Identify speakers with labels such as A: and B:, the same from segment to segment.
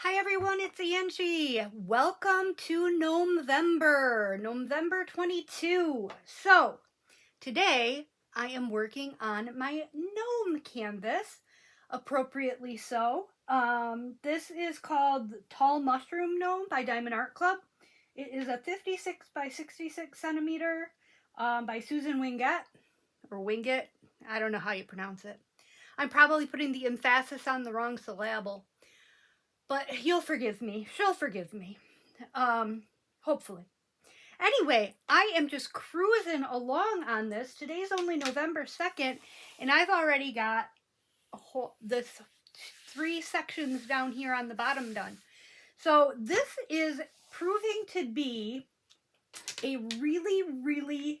A: Hi everyone, it's Angie. Welcome to Gnomevember, Gnomevember 22. So, today I am working on my gnome canvas, appropriately so. This is called Tall Mushroom Gnome by Diamond Art Club. It is a 56 by 66 centimeter by Susan Wingett, or Wingett. I don't know how you pronounce it. I'm probably putting the emphasis on the wrong syllable. But you'll forgive me. She'll forgive me. Hopefully. Anyway, I am just cruising along on this. Today's only November 2nd, and I've already got this 3 sections down here on the bottom done. So this is proving to be a really, really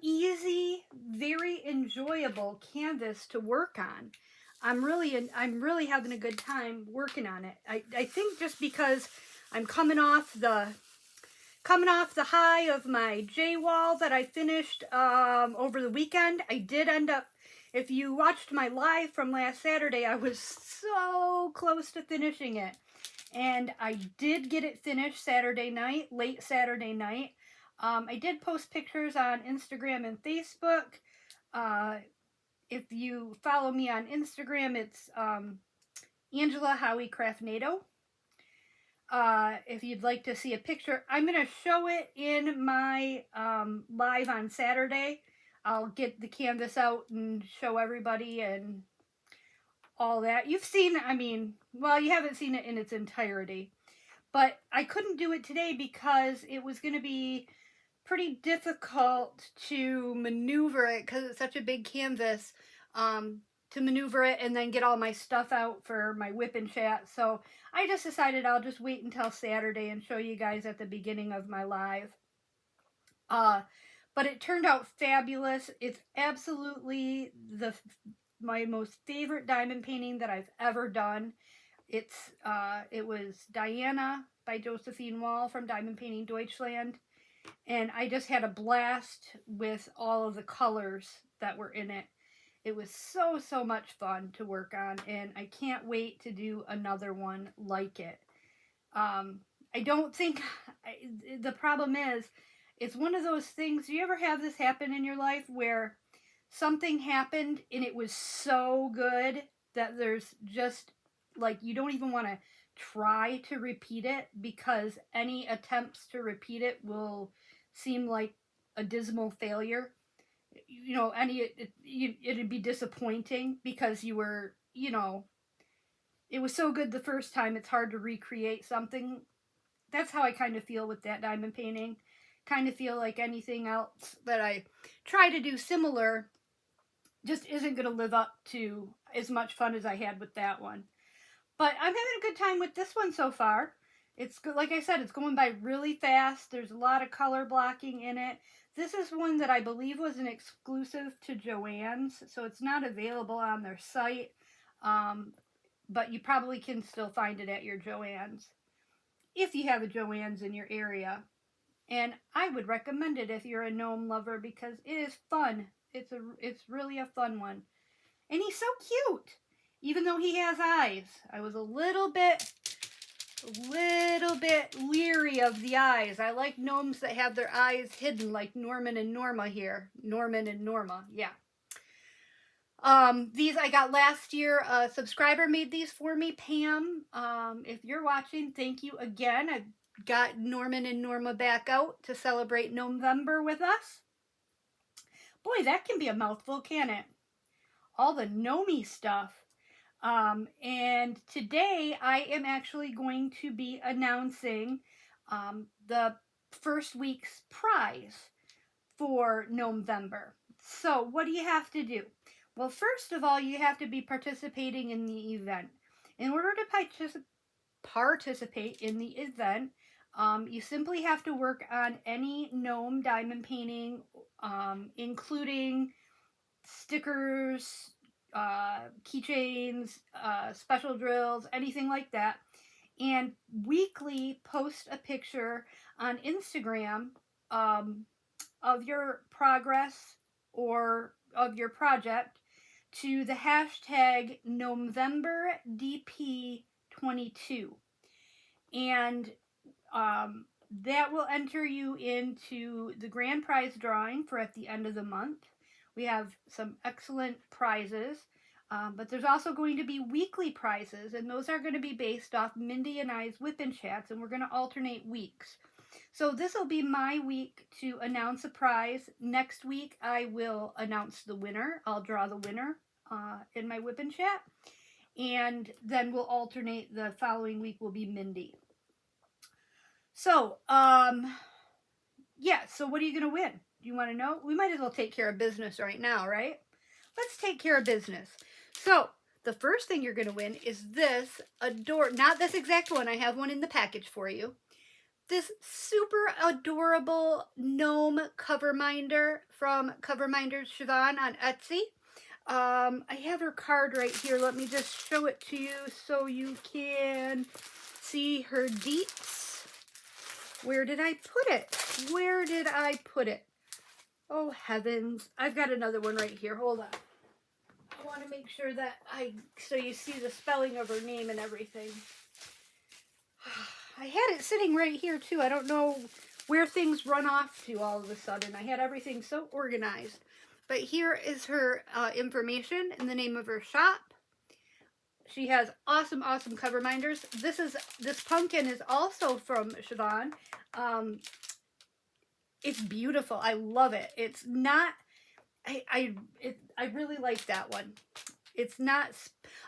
A: easy, very enjoyable canvas to work on. I'm really having a good time working on it. I think just because I'm coming off the high of my J wall that I finished over the weekend. I did end up, if you watched my live from last Saturday, I was so close to finishing it. And I did get it finished Saturday night, late Saturday night. I did post pictures on Instagram and Facebook. If you follow me on Instagram, it's Angela Howie Craftnado. If you'd like to see a picture, I'm going to show it in my live on Saturday. I'll get the canvas out and show everybody and all that. You've seen, well, you haven't seen it in its entirety. But I couldn't do it today because it was going to be pretty difficult to maneuver it because it's such a big canvas, to maneuver it and then get all my stuff out for my WIP and chat. So I just decided I'll just wait until Saturday and show you guys at the beginning of my live. But it turned out fabulous. It's absolutely my most favorite diamond painting that I've ever done. It was Diana by Josephine Wall from Diamond Painting Deutschland. And I just had a blast with all of the colors that were in it. It was so much fun to work on, and I can't wait to do another one like it. I don't think, the problem is, it's one of those things, do you ever have this happen in your life where something happened and it was so good that there's just, like, you don't even want to try to repeat it because any attempts to repeat it will seem like a dismal failure. You know, it'd be disappointing because you were, it was so good the first time, it's hard to recreate something. That's how I kind of feel with that diamond painting. Kind of feel like anything else that I try to do similar just isn't going to live up to as much fun as I had with that one. But I'm having a good time with this one so far. It's good, like I said, it's going by really fast. There's a lot of color blocking in it. This is one that I believe was an exclusive to Joann's, so it's not available on their site, but you probably can still find it at your Joann's, if you have a Joann's in your area. And I would recommend it if you're a gnome lover because it is fun. It's really a fun one. And he's so cute, even though he has eyes. I was a little bit leery of the eyes. I like gnomes that have their eyes hidden, like Norman and Norma here. Norman and Norma, yeah. These I got last year. A subscriber made these for me, Pam. If you're watching, thank you again. I got Norman and Norma back out to celebrate Gnomevember with us. Boy, that can be a mouthful, can't it? All the gnomey stuff. And today I am actually going to be announcing the first week's prize for Gnomevember. So what do you have to do? Well, first of all, you have to be participating in the event. In order to participate in the event, you simply have to work on any gnome diamond painting, including stickers, keychains, special drills, anything like that, and weekly post a picture on Instagram of your progress or of your project to the hashtag GnomevemberDP22. And that will enter you into the grand prize drawing for at the end of the month. We have some excellent prizes, but there's also going to be weekly prizes, and those are going to be based off Mindy and I's WIP and chats, and we're going to alternate weeks. So this will be my week to announce a prize. Next week, I will announce the winner. I'll draw the winner in my WIP and chat, and then we'll alternate. The following week will be Mindy. So, yeah, so what are you going to win? Do you want to know? We might as well take care of business right now, right? Let's take care of business. So, the first thing you're going to win is this not this exact one. I have one in the package for you. This super adorable gnome cover minder from Cover Minders Siobhan on Etsy. I have her card right here. Let me just show it to you so you can see her deets. Where did I put it? Where did I put it? Oh, heavens. I've got another one right here. Hold on. I want to make sure that so you see the spelling of her name and everything. I had it sitting right here, too. I don't know where things run off to all of a sudden. I had everything so organized. But here is her information and the name of her shop. She has awesome, awesome cover minders. This pumpkin is also from Siobhan. It's beautiful. I love it. It's not. I really like that one. It's not.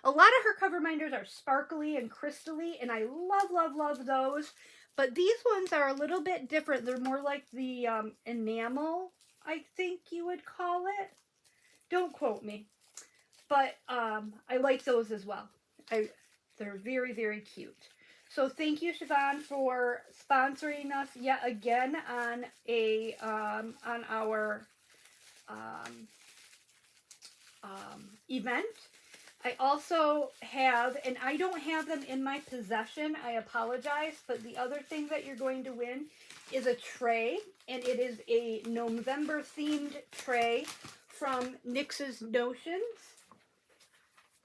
A: A lot of her cover minders are sparkly and crystally, and I love, love, love those. But these ones are a little bit different. They're more like the enamel, I think you would call it. Don't quote me. But I like those as well. They're very, very cute. So thank you, Siobhan, for sponsoring us yet again on our event. I also have, and I don't have them in my possession, I apologize, but the other thing that you're going to win is a tray, and it is a Gnomevember themed tray from Nyx's Notions.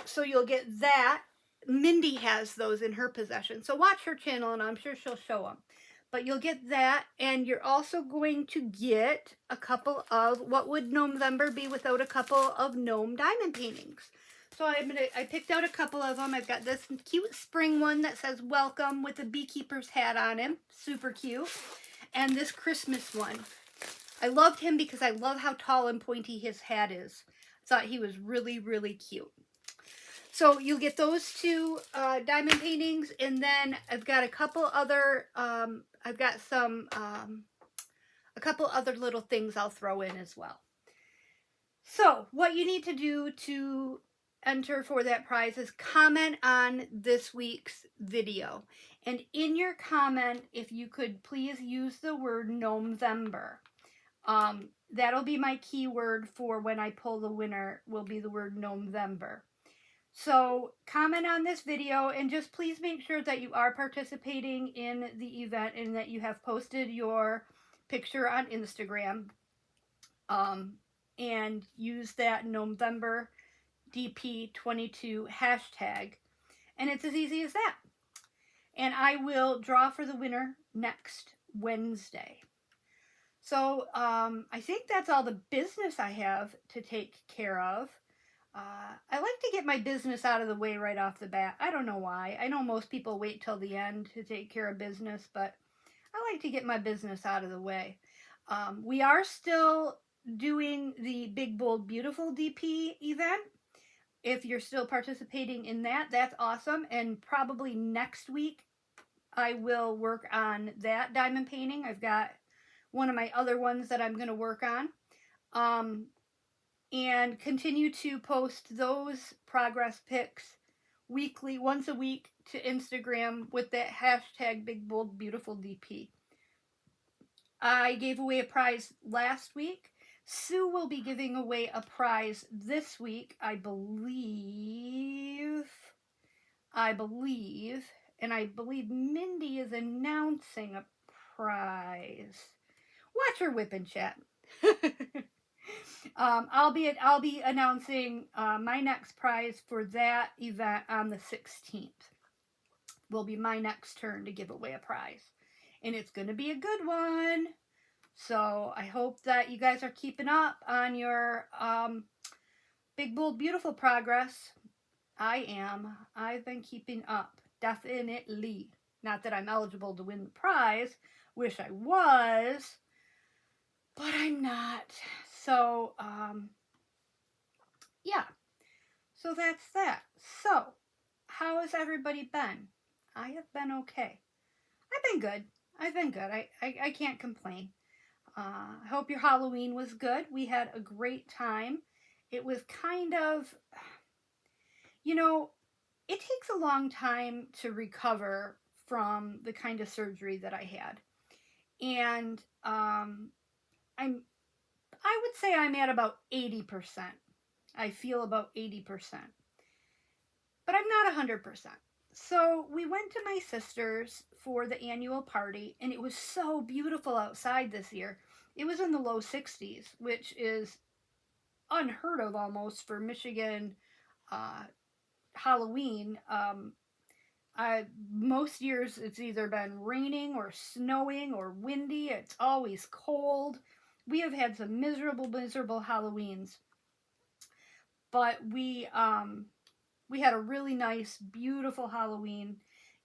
A: So you'll get that. Mindy has those in her possession. So watch her channel and I'm sure she'll show them. But you'll get that, and you're also going to get a couple of, what would Gnomevember be without a couple of gnome diamond paintings? So I picked out a couple of them. I've got this cute spring one that says welcome with a beekeeper's hat on him. Super cute. And this Christmas one. I loved him because I love how tall and pointy his hat is. I thought he was really, really cute. So you'll get those two diamond paintings, and then I've got a couple other, a couple other little things I'll throw in as well. So what you need to do to enter for that prize is comment on this week's video. And in your comment, if you could please use the word Gnomevember. That'll be my keyword for when I pull the winner, will be the word Gnomevember. So comment on this video, and just please make sure that you are participating in the event and that you have posted your picture on Instagram, and use that Gnomevember DP22 hashtag, and it's as easy as that. And I will draw for the winner next Wednesday. So I think that's all the business I have to take care of. I like to get my business out of the way right off the bat. I don't know why. I know most people wait till the end to take care of business, but I like to get my business out of the way. We are still doing the Big Bold Beautiful DP event. If you're still participating in that, that's awesome. And probably next week, I will work on that diamond painting. I've got one of my other ones that I'm going to work on. And continue to post those progress pics weekly, once a week, to Instagram with that hashtag Big Bold Beautiful DP. I gave away a prize last week. Sue will be giving away a prize this week, I believe, and I believe Mindy is announcing a prize. Watch her WIP and chat. I'll be announcing my next prize for that event on the 16th. will be my next turn to give away a prize. And it's going to be a good one. So I hope that you guys are keeping up on your Big Bold Beautiful progress. I am. I've been keeping up, definitely. Not that I'm eligible to win the prize. Wish I was, but I'm not. So, yeah. So that's that. So, how has everybody been? I have been okay. I've been good. I've been good. I can't complain. I hope your Halloween was good. We had a great time. It was kind of, you know, it takes a long time to recover from the kind of surgery that I had. And I would say I'm at about 80%. I feel about 80%. But I'm not 100%. So we went to my sister's for the annual party, and it was so beautiful outside this year. It was in the low 60s, which is unheard of almost for Michigan Halloween. Most years it's either been raining or snowing or windy. It's always cold. We have had some miserable Halloweens, but we had a really nice, beautiful Halloween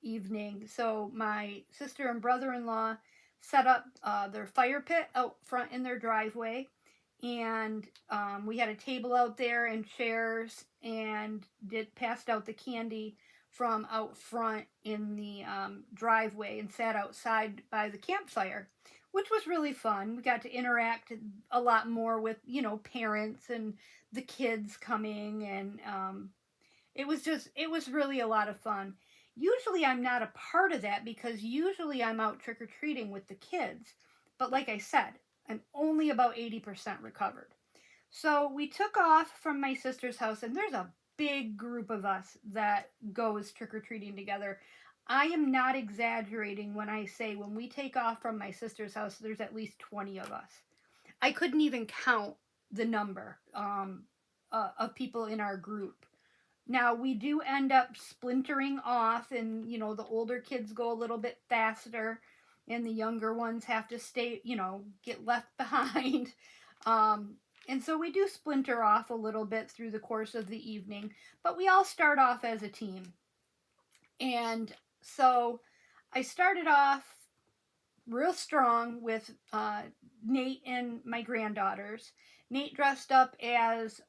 A: evening. So my sister and brother-in-law set up their fire pit out front in their driveway, and we had a table out there and chairs, and passed out the candy from out front in the driveway, and sat outside by the campfire, which was really fun. We got to interact a lot more with, parents and the kids coming, and it was really a lot of fun. Usually I'm not a part of that because usually I'm out trick-or-treating with the kids. But like I said, I'm only about 80% recovered. So we took off from my sister's house, and there's a big group of us that goes trick-or-treating together. I am not exaggerating when I say when we take off from my sister's house, there's at least 20 of us. I couldn't even count the number of people in our group. Now, we do end up splintering off, and, the older kids go a little bit faster, and the younger ones have to stay, get left behind. And so we do splinter off a little bit through the course of the evening, but we all start off as a team. And so I started off real strong with Nate and my granddaughters. Nate dressed up as,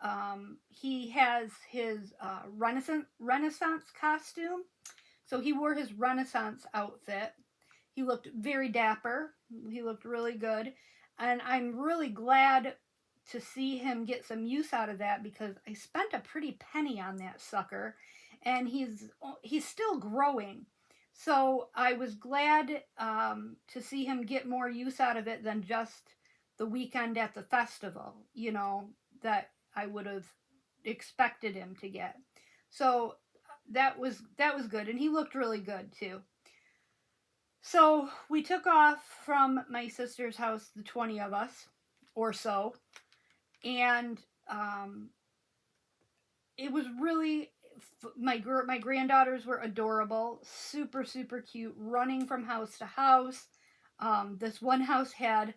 A: he has his Renaissance costume. So he wore his Renaissance outfit. He looked very dapper. He looked really good. And I'm really glad to see him get some use out of that, because I spent a pretty penny on that sucker. And he's still growing. So I was glad to see him get more use out of it than just the weekend at the festival, that I would have expected him to get. So that was good, and he looked really good too. So we took off from my sister's house, the 20 of us or so, and it was really, my granddaughters were adorable, super, super cute, running from house to house. This one house had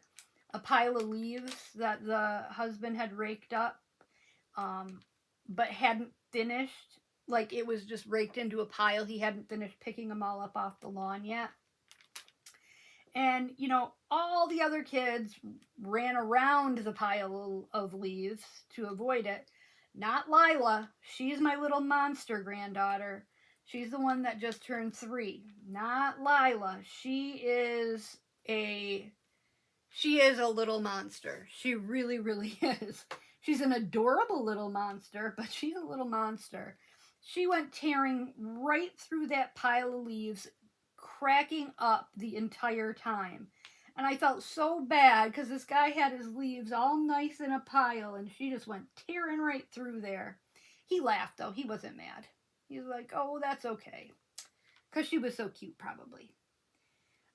A: a pile of leaves that the husband had raked up, but hadn't finished. Like, it was just raked into a pile. He hadn't finished picking them all up off the lawn yet. And, all the other kids ran around the pile of leaves to avoid it. Not Lila. She's my little monster granddaughter. She's the one that just turned 3. Not Lila. She is a little monster. She really, really is. She's an adorable little monster, but she's a little monster. She went tearing right through that pile of leaves, cracking up the entire time. And I felt so bad because this guy had his leaves all nice in a pile, and she just went tearing right through there. He laughed, though. He wasn't mad. He was like, oh, that's okay. Because she was so cute, probably.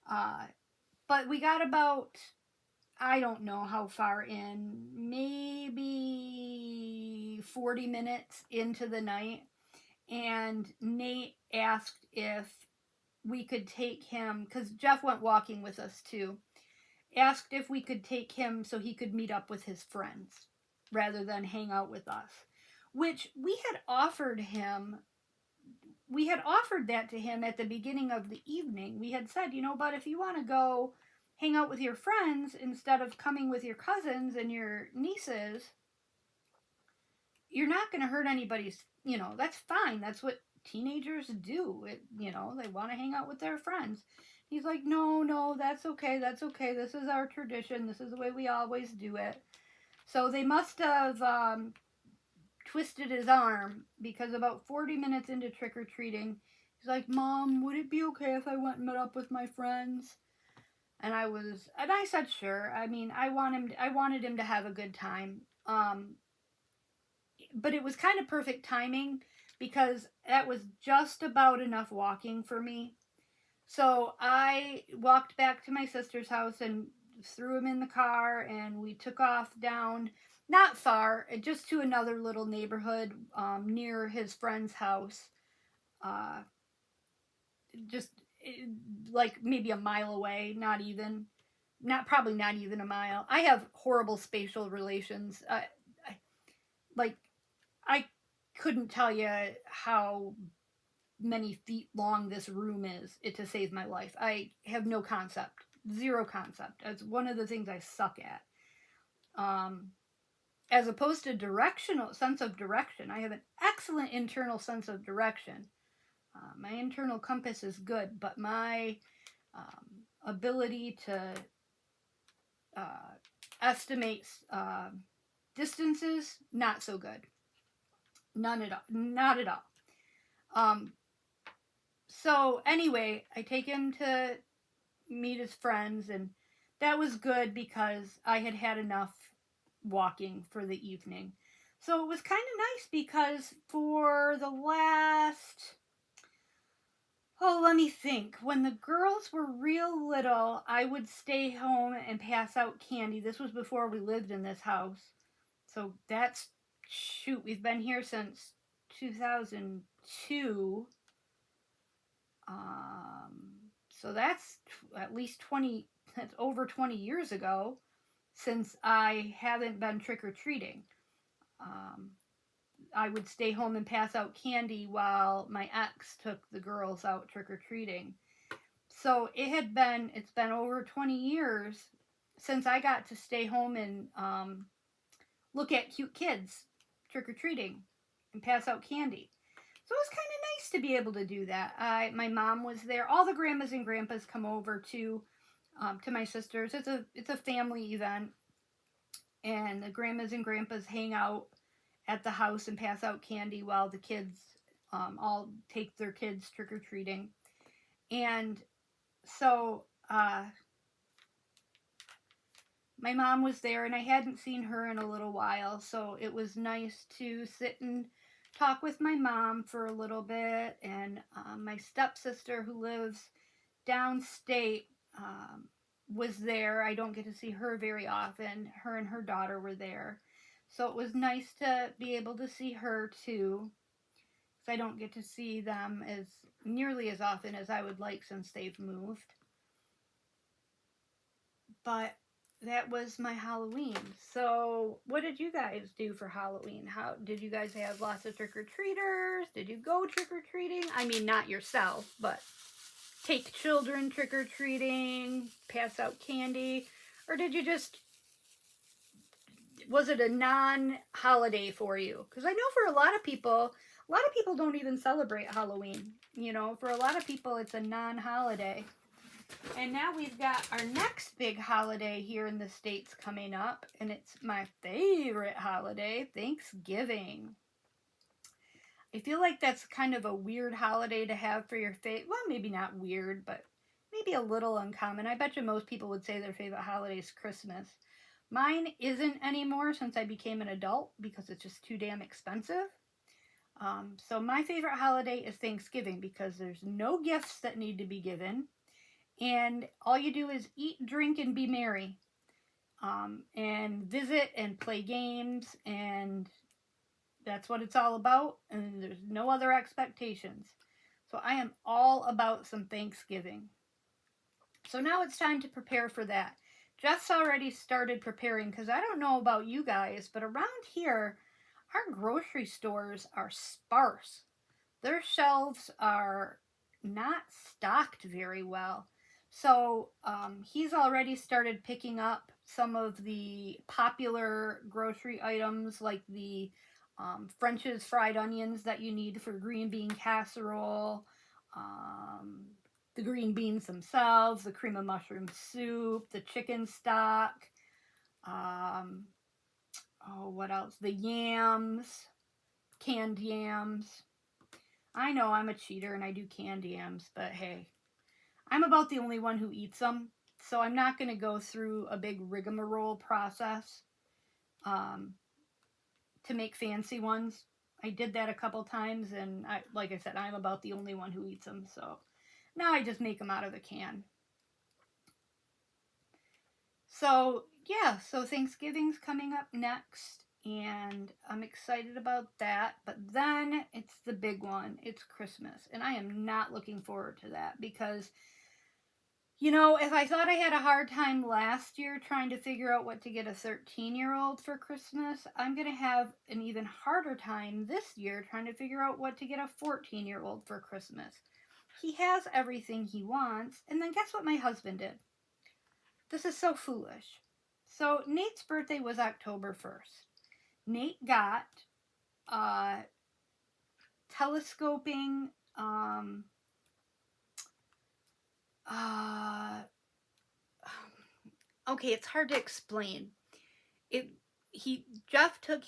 A: But we got about, I don't know how far in, maybe 40 minutes into the night, and Nate asked if we could take him, because Jeff went walking with us too, asked if we could take him so he could meet up with his friends rather than hang out with us, which we had offered him. We had offered that to him at the beginning of the evening. We had said, but if you want to go hang out with your friends instead of coming with your cousins and your nieces, you're not going to hurt anybody's, that's fine. That's what teenagers do. They want to hang out with their friends. He's like, no, that's okay. That's okay. This is our tradition. This is the way we always do it. So they must have twisted his arm, because about 40 minutes into trick-or-treating, he's like, Mom, would it be okay if I went and met up with my friends? And I said, sure. I mean, I wanted him to have a good time. But it was kind of perfect timing, because that was just about enough walking for me. So I walked back to my sister's house and threw him in the car, and we took off down, not far, just to another little neighborhood near his friend's house. Just like maybe a mile away, probably not even a mile. I have horrible spatial relations. I couldn't tell you how many feet long this room is to save my life. I have no concept, zero concept. It's one of the things I suck at. As opposed to sense of direction, I have an excellent internal sense of direction. My internal compass is good, but my ability to estimate distances, not so good. Not at all. So anyway, I take him to meet his friends, and that was good because I had had enough walking for the evening. So it was kind of nice, because for the last, let me think. When the girls were real little, I would stay home and pass out candy. This was before we lived in this house. So we've been here since 2002. So that's at least that's over 20 years ago since I haven't been trick-or-treating. I would stay home and pass out candy while my ex took the girls out trick-or-treating. So it's been over 20 years since I got to stay home and look at cute kids trick-or-treating and pass out candy. So it was kind of nice to be able to do that. My mom was there. All the grandmas and grandpas come over to my sisters. It's a family event, and the grandmas and grandpas hang out at the house and pass out candy while the kids all take their kids trick-or-treating. And so my mom was there, and I hadn't seen her in a little while, so it was nice to sit and talk with my mom for a little bit. And my stepsister, who lives downstate, was there. I don't get to see her very often. Her and her daughter were there. So it was nice to be able to see her too, because I don't get to see them as nearly as often as I would like since they've moved. But that was my Halloween. So what did you guys do for Halloween? How did you guys have lots of trick-or-treaters? Did you go trick-or-treating? I mean, not yourself, but take children trick-or-treating, pass out candy, or did you was it a non-holiday for you? Because I know for a lot of people don't even celebrate Halloween. For a lot of people, it's a non-holiday. And now we've got our next big holiday here in the States coming up, and it's my favorite holiday, Thanksgiving. I feel like that's kind of a weird holiday to have for your favorite. Well, maybe not weird, but maybe a little uncommon. I bet you most people would say their favorite holiday is Christmas. Mine isn't anymore since I became an adult, because it's just too damn expensive. So my favorite holiday is Thanksgiving, because there's no gifts that need to be given. And all you do is eat, drink, and be merry. And visit and play games, and that's what it's all about. And there's no other expectations. So I am all about some Thanksgiving. So now it's time to prepare for that. Jeff's already started preparing because I don't know about you guys, but around here, our grocery stores are sparse. Their shelves are not stocked very well. So he's already started picking up some of the popular grocery items like the French's fried onions that you need for green bean casserole, the green beans themselves, the cream of mushroom soup, the chicken stock, what else? The yams, canned yams. I know I'm a cheater and I do canned yams, but hey, I'm about the only one who eats them, so I'm not going to go through a big rigmarole process to make fancy ones. I did that a couple times, and like I said, I'm about the only one who eats them, so now I just make them out of the can. So, yeah, so Thanksgiving's coming up next, and I'm excited about that. But then it's the big one. It's Christmas, and I am not looking forward to that because, you know, if I thought I had a hard time last year trying to figure out what to get a 13-year-old for Christmas, I'm going to have an even harder time this year trying to figure out what to get a 14-year-old for Christmas. He has everything he wants, and then guess what my husband did? This is so foolish. So Nate's birthday was October 1st. Nate got telescoping okay, it's hard to explain. Jeff took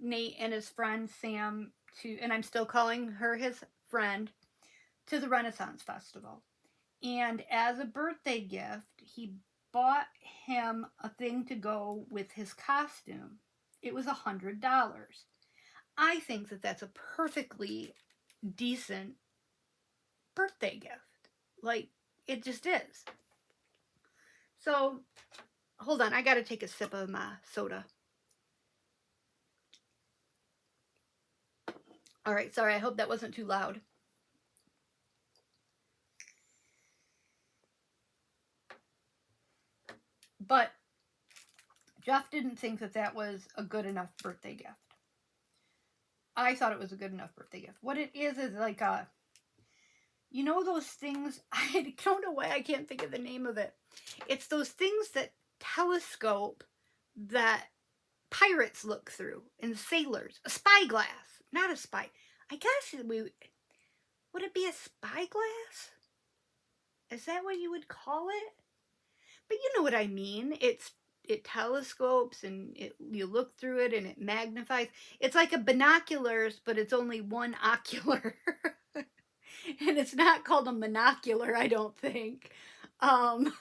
A: Nate and his friend Sam to, and I'm still calling her his friend, to the Renaissance Festival. And as a birthday gift, he bought him a thing to go with his costume. It was $100. I think that that's a perfectly decent birthday gift. Like, it just is. So, hold on, I gotta take a sip of my soda. Alright, sorry, I hope that wasn't too loud. But Jeff didn't think that that was a good enough birthday gift. I thought it was a good enough birthday gift. What it is like a, you know those things, I don't know why I can't think of the name of it. It's those things that telescope that pirates look through and sailors. A spyglass, not a spy. I guess would it be a spyglass? Is that what you would call it? But you know what I mean. It telescopes and you look through it and it magnifies. It's like a binoculars, but it's only one ocular. And it's not called a monocular, I don't think. I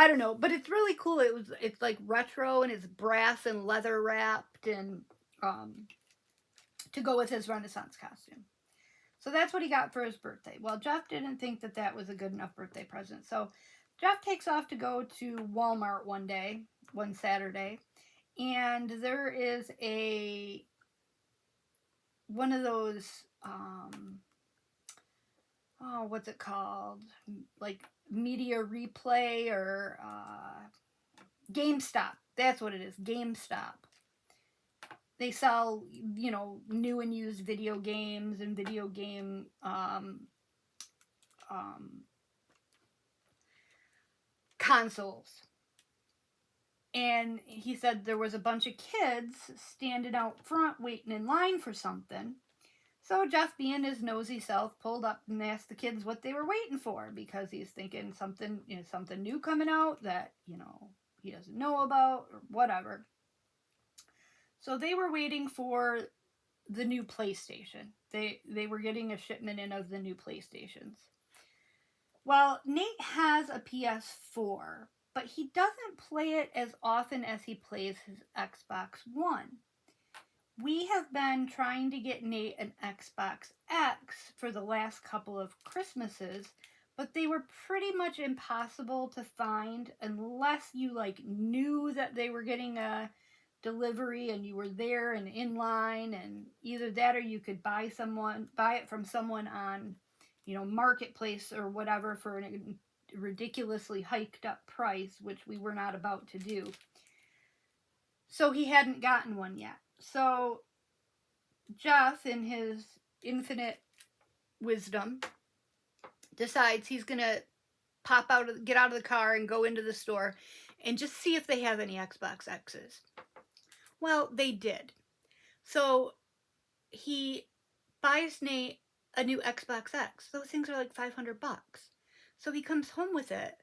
A: don't know, but it's really cool. It's like retro and it's brass and leather wrapped and to go with his Renaissance costume. So that's what he got for his birthday. Well, Jeff didn't think that that was a good enough birthday present. So Jeff takes off to go to Walmart one Saturday, and there is one of those, what's it called? Like Media Replay or GameStop. That's what it is, GameStop. They sell, you know, new and used video games and video game consoles. And he said there was a bunch of kids standing out front waiting in line for something. So Jeff, being his nosy self, pulled up and asked the kids what they were waiting for because he's thinking something new coming out that, you know, he doesn't know about or whatever. So they were waiting for the new PlayStation. They were getting a shipment in of the new PlayStations. Well, Nate has a PS4, but he doesn't play it as often as he plays his Xbox One. We have been trying to get Nate an Xbox X for the last couple of Christmases, but they were pretty much impossible to find unless you like knew that they were getting a delivery and you were there and in line, and either that or you could buy it from someone on, Marketplace or whatever for a ridiculously hiked up price, which we were not about to do. So he hadn't gotten one yet. So Jeff, in his infinite wisdom, decides he's going to get out of the car and go into the store and just see if they have any Xbox X's. Well, they did. So he buys Nate a new Xbox X. Those things are like $500. So he comes home with it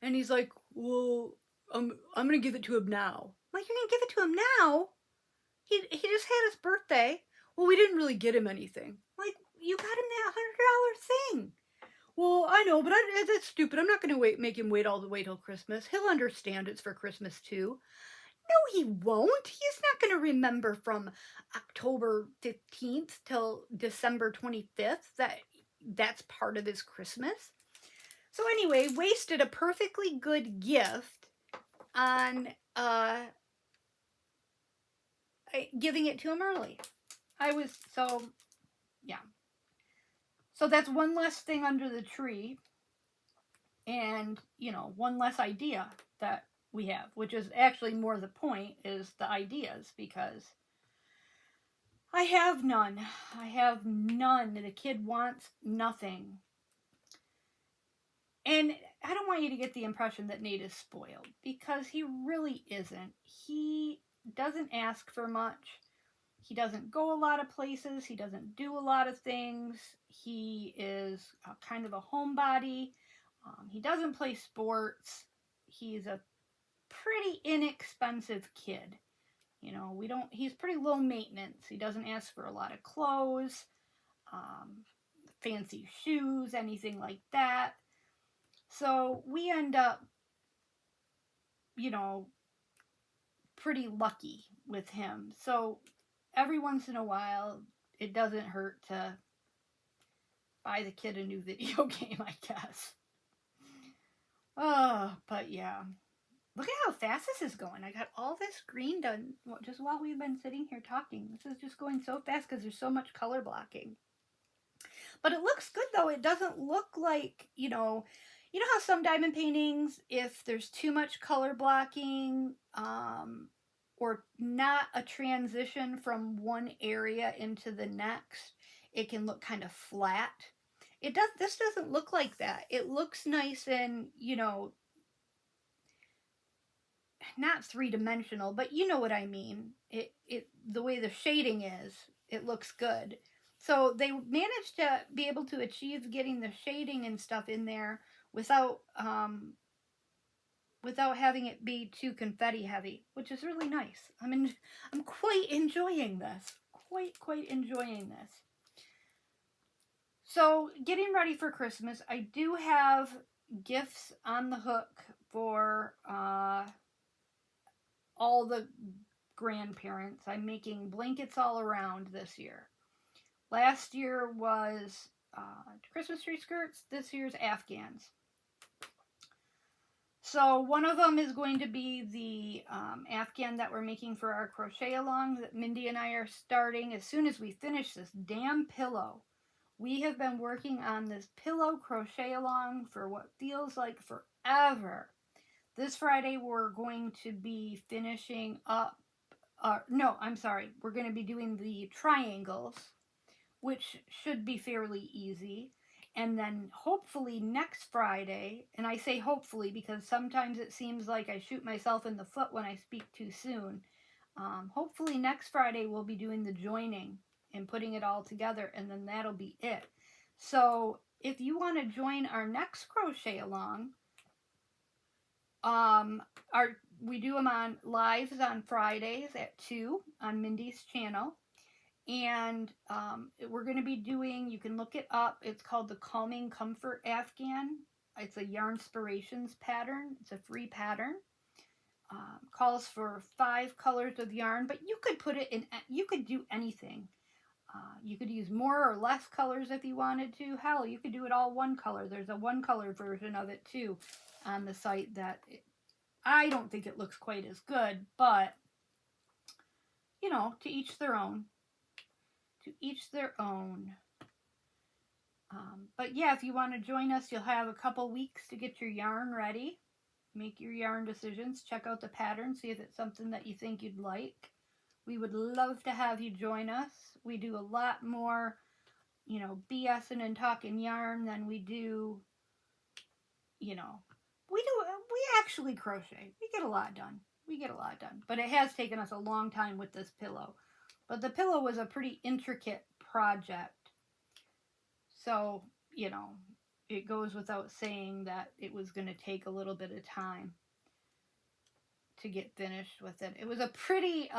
A: and he's like, well, I'm going to give it to him now. Like, you're going to give it to him now? He just had his birthday. Well, we didn't really get him anything. Like, you got him that $100 thing. Well, I know, but that's stupid. I'm not going to make him wait all the way till Christmas. He'll understand it's for Christmas too. No, he won't. He's not going to remember from October 15th till December 25th that's part of his Christmas. So anyway, wasted a perfectly good gift on giving it to him early. So that's one less thing under the tree, and, one less idea that we have, which is actually more the point, is the ideas, because I have none. The kid wants nothing. And I don't want you to get the impression that Nate is spoiled, because he really isn't. He doesn't ask for much. He doesn't go a lot of places. He doesn't do a lot of things. He is kind of a homebody. He doesn't play sports. He's a pretty inexpensive kid. He's pretty low maintenance. He doesn't ask for a lot of clothes, fancy shoes, anything like that. So we end up, pretty lucky with him. So every once in a while, it doesn't hurt to buy the kid a new video game, I guess. Oh, but yeah. Look at how fast this is going. I got all this green done just while we've been sitting here talking. This is just going so fast because there's so much color blocking. But it looks good, though. It doesn't look like, you know how some diamond paintings, if there's too much color blocking, or not a transition from one area into the next, it can look kind of flat. This doesn't look like that. It looks nice and, not three-dimensional, but you know what I mean. The way the shading is, it looks good. So they managed to be able to achieve getting the shading and stuff in there without having it be too confetti heavy, which is really nice. I'm quite enjoying this. Quite enjoying this. So, getting ready for Christmas, I do have gifts on the hook for all the grandparents. I'm making blankets all around this year. Last year was Christmas tree skirts. This year's Afghans. So one of them is going to be the Afghan that we're making for our crochet along that Mindy and I are starting as soon as we finish this damn pillow. We have been working on this pillow crochet along for what feels like forever. This Friday we're going to be finishing up, we're going to be doing the triangles, which should be fairly easy. And then hopefully next Friday, and I say hopefully because sometimes it seems like I shoot myself in the foot when I speak too soon. Hopefully next Friday we'll be doing the joining and putting it all together, and then that'll be it. So if you want to join our next crochet along, we do them on lives on Fridays at 2 on Mindy's channel. And we're going to be doing, you can look it up, it's called the Calming Comfort Afghan. It's a Yarnspirations pattern. It's a free pattern. Calls for 5 colors of yarn, but you could put it in, you could do anything. You could use more or less colors if you wanted to. Hell, you could do it all one color. There's a one color version of it too on the site that I don't think it looks quite as good, but you know, to each their own. To each their own. But yeah, if you want to join us, you'll have a couple weeks to get your yarn ready. Make your yarn decisions. Check out the pattern. See if it's something that you think you'd like. We would love to have you join us. We do a lot more, you know, BSing and talking yarn than we do, you know, we actually crochet. We get a lot done. We get a lot done. But it has taken us a long time with this pillow. But the pillow was a pretty intricate project. So, you know, it goes without saying that it was going to take a little bit of time to get finished with it. It was a pretty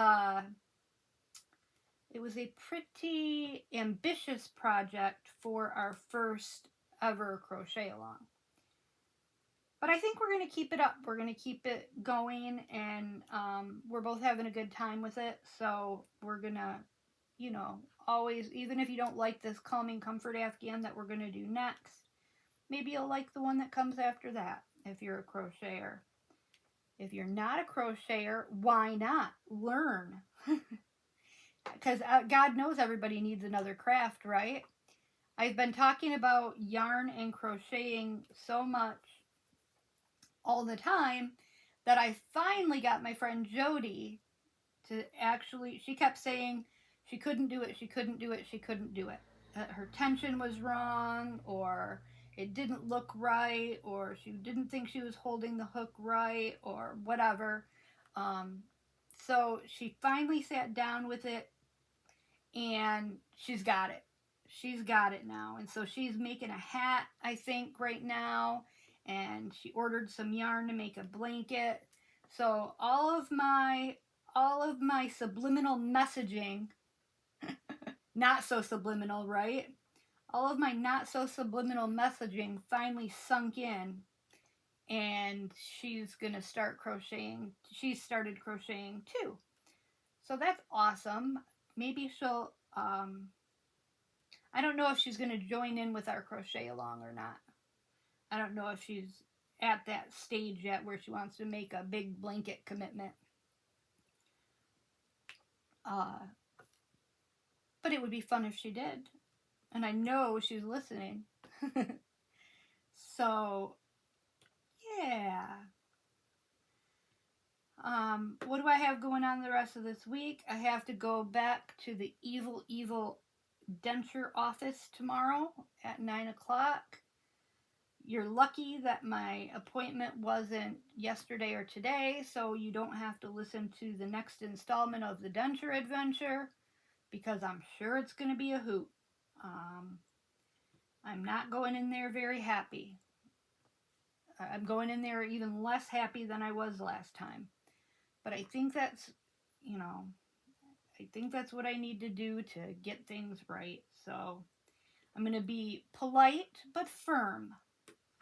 A: ambitious project for our first ever crochet along. But I think we're going to keep it up. We're going to keep it going, and we're both having a good time with it. So we're going to, you know, always, even if you don't like this Calming Comfort Afghan that we're going to do next, maybe you'll like the one that comes after that if you're a crocheter. If you're not a crocheter, why not? Learn. Because God knows everybody needs another craft, right? I've been talking about yarn and crocheting so much all the time that I finally got my friend Jody to actually, she kept saying she couldn't do it, she couldn't do it, she couldn't do it. Her tension was wrong, or it didn't look right, or she didn't think she was holding the hook right, or whatever. So she finally sat down with it, and she's got it. She's got it now. And so she's making a hat, I think, right now. And she ordered some yarn to make a blanket. So all of my subliminal messaging, not so subliminal, right? All of my not so subliminal messaging finally sunk in. And she's going to start crocheting. She started crocheting too. So that's awesome. Maybe she'll, I don't know if she's going to join in with our crochet along or not. I don't know if she's at that stage yet where she wants to make a big blanket commitment. But it would be fun if she did. And I know she's listening. So, yeah. What do I have going on the rest of this week? I have to go back to the evil denture office tomorrow at 9 o'clock. You're lucky that my appointment wasn't yesterday or today, so you don't have to listen to the next installment of the denture adventure, because I'm sure it's going to be a hoot. I'm not going in there very happy. I'm going in there even less happy than I was last time. But I think that's, you know, I think that's what I need to do to get things right. So I'm going to be polite but firm.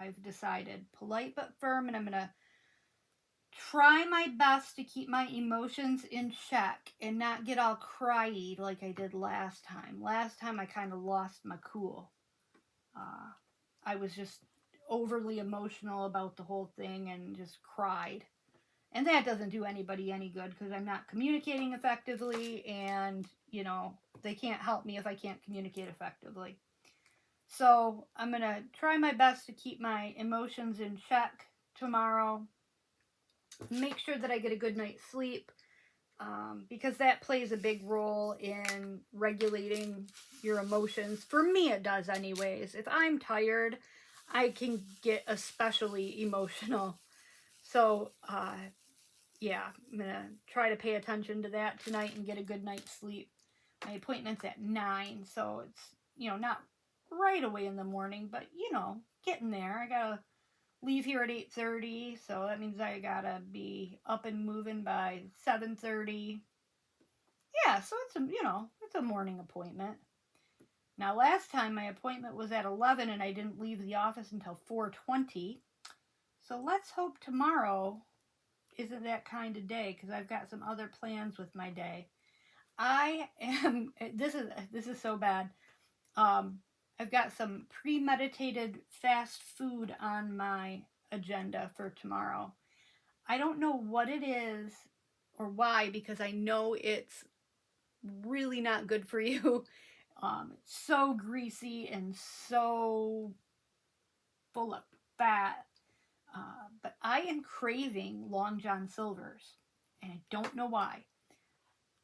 A: I've decided. Polite but firm, and I'm going to try my best to keep my emotions in check and not get all cryy like I did last time. Last time I kind of lost my cool. I was just overly emotional about the whole thing and just cried. And that doesn't do anybody any good, because I'm not communicating effectively, and, you know, they can't help me if I can't communicate effectively. So I'm going to try my best to keep my emotions in check tomorrow. Make sure that I get a good night's sleep, because that plays a big role in regulating your emotions. For me, it does anyways. If I'm tired, I can get especially emotional. So, yeah, I'm going to try to pay attention to that tonight and get a good night's sleep. My appointment's at 9, so it's, you know, not right away in the morning, but, you know, getting there. I got to leave here at 8:30, so that means I got to be up and moving by 7:30. Yeah, so it's a, you know, it's a morning appointment. Now, last time my appointment was at 11 and I didn't leave the office until 4:20. So let's hope tomorrow isn't that kind of day, because I've got some other plans with my day. This is so bad. I've got some premeditated fast food on my agenda for tomorrow. I don't know what it is or why, because I know it's really not good for you. So greasy and so full of fat. But I am craving Long John Silver's, and I don't know why.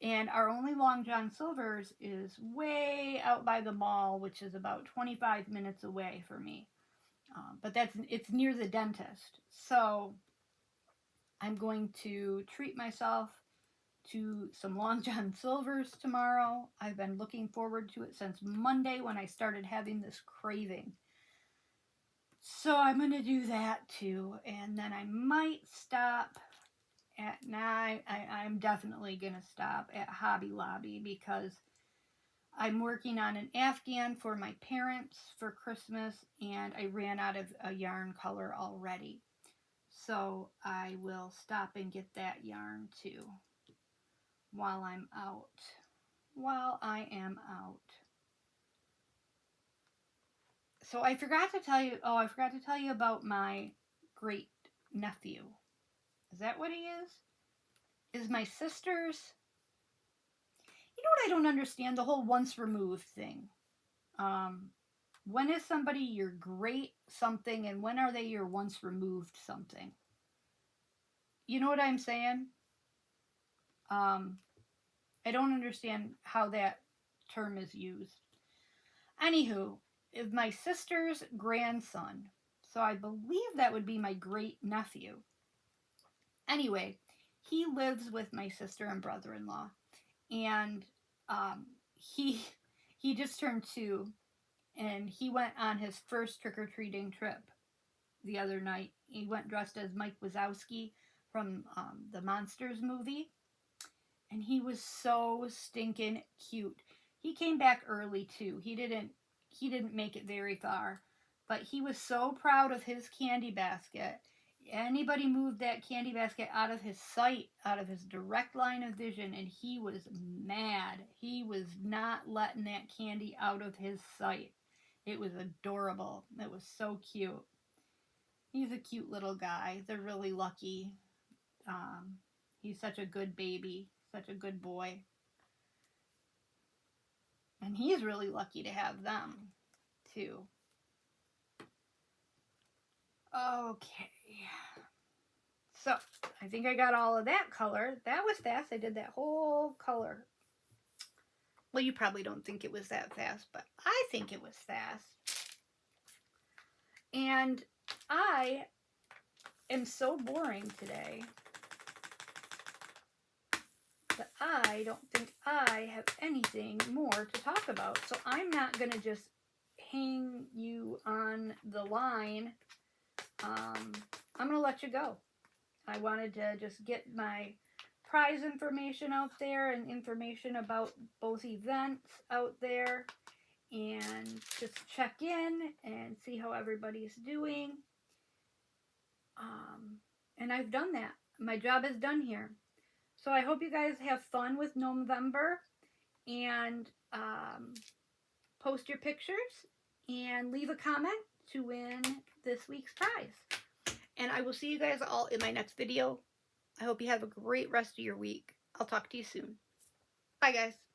A: And our only Long John Silver's is way out by the mall, which is about 25 minutes away for me. But it's near the dentist. So I'm going to treat myself to some Long John Silver's tomorrow. I've been looking forward to it since Monday when I started having this craving. So I'm going to do that too. And then I might stop at, I'm definitely going to stop at Hobby Lobby because I'm working on an Afghan for my parents for Christmas and I ran out of a yarn color already. So I will stop and get that yarn too while I'm out. While I am out. So I forgot to tell you, about my great nephew. Is that what he is? Is my sister's? You know what I don't understand? The whole once removed thing. When is somebody your great something and when are they your once removed something? You know what I'm saying? I don't understand how that term is used. Anywho, is my sister's grandson. So I believe that would be my great nephew. Anyway, he lives with my sister and brother-in-law. And he just turned 2. And he went on his first trick-or-treating trip the other night. He went dressed as Mike Wazowski from the Monsters movie. And he was so stinking cute. He came back early too. He didn't make it very far. But he was so proud of his candy basket. Anybody moved that candy basket out of his sight, out of his direct line of vision, and he was mad. He was not letting that candy out of his sight. It was adorable. It was so cute. He's a cute little guy. They're really lucky. He's such a good baby, such a good boy. And he's really lucky to have them, too. Okay. So, I think I got all of that color. That was fast. I did that whole color. Well, you probably don't think it was that fast, but I think it was fast. And I am so boring today that I don't think I have anything more to talk about. So I'm not going to just hang you on the line. I'm going to let you go. I wanted to just get my prize information out there and information about both events out there and just check in and see how everybody's doing. And I've done that. My job is done here. So I hope you guys have fun with Gnomevember and post your pictures and leave a comment to win this week's prize. And I will see you guys all in my next video. I hope you have a great rest of your week. I'll talk to you soon. Bye, guys.